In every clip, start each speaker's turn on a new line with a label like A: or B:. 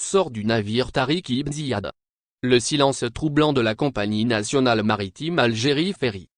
A: sort du navire Tariq Ibn Ziyad. Le silence troublant de la compagnie nationale maritime Algérie Ferry.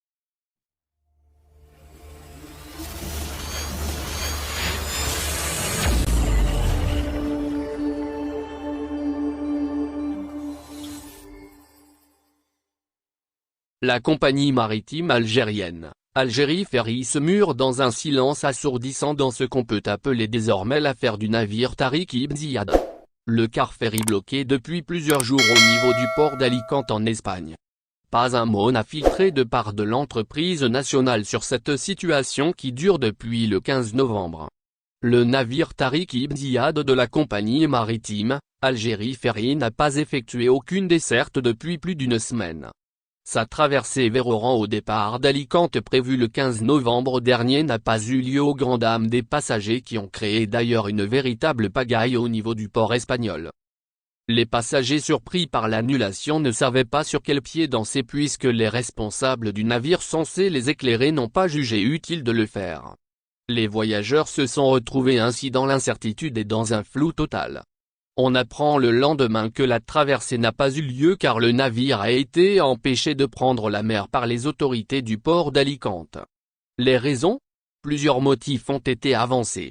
A: La compagnie maritime algérienne, Algérie Ferry se mure dans un silence assourdissant dans ce qu'on peut appeler désormais l'affaire du navire Tariq Ibn Ziyad. Le car ferry bloqué depuis plusieurs jours au niveau du port d'Alicante en Espagne. Pas un mot n'a filtré de part de l'entreprise nationale sur cette situation qui dure depuis le 15 novembre. Le navire Tariq Ibn Ziyad de la compagnie maritime, Algérie Ferry n'a pas effectué aucune desserte depuis plus d'une semaine. Sa traversée vers Oran au départ d'Alicante prévue le 15 novembre dernier n'a pas eu lieu aux grandes dames des passagers qui ont créé d'ailleurs une véritable pagaille au niveau du port espagnol. Les passagers surpris par l'annulation ne savaient pas sur quel pied danser puisque les responsables du navire censés les éclairer n'ont pas jugé utile de le faire. Les voyageurs se sont retrouvés ainsi dans l'incertitude et dans un flou total. On apprend le lendemain que la traversée n'a pas eu lieu car le navire a été empêché de prendre la mer par les autorités du port d'Alicante. Les raisons ? Plusieurs motifs ont été avancés.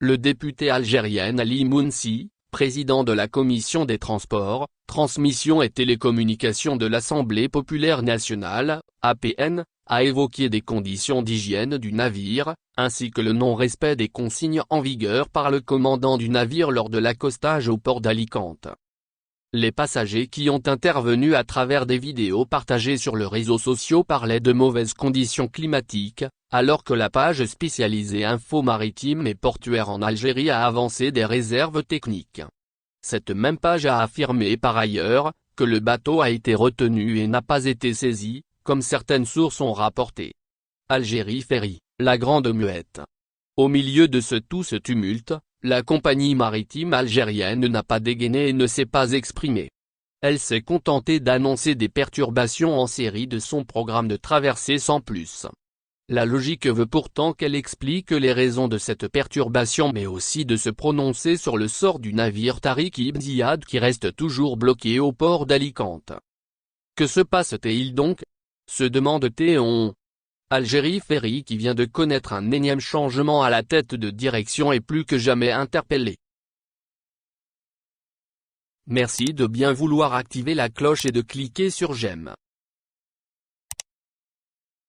A: Le député algérien Ali Mounsi, président de la Commission des Transports, Transmission et Télécommunications de l'Assemblée populaire nationale, APN, a évoqué des conditions d'hygiène du navire, ainsi que le non-respect des consignes en vigueur par le commandant du navire lors de l'accostage au port d'Alicante. Les passagers qui ont intervenu à travers des vidéos partagées sur les réseaux sociaux parlaient de mauvaises conditions climatiques, alors que la page spécialisée Info Maritime et Portuaire en Algérie a avancé des réserves techniques. Cette même page a affirmé par ailleurs, que le bateau a été retenu et n'a pas été saisi, comme certaines sources ont rapporté. Algérie Ferry, la grande muette. Au milieu de tout ce tumulte, la compagnie maritime algérienne n'a pas dégainé et ne s'est pas exprimée. Elle s'est contentée d'annoncer des perturbations en série de son programme de traversée sans plus. La logique veut pourtant qu'elle explique les raisons de cette perturbation mais aussi de se prononcer sur le sort du navire Tariq Ibn Ziyad qui reste toujours bloqué au port d'Alicante. Que se passe-t-il donc ? Se demande Théon. Algérie Ferry qui vient de connaître un énième changement à la tête de direction est plus que jamais interpellée. Merci de bien vouloir activer la cloche et de cliquer sur j'aime.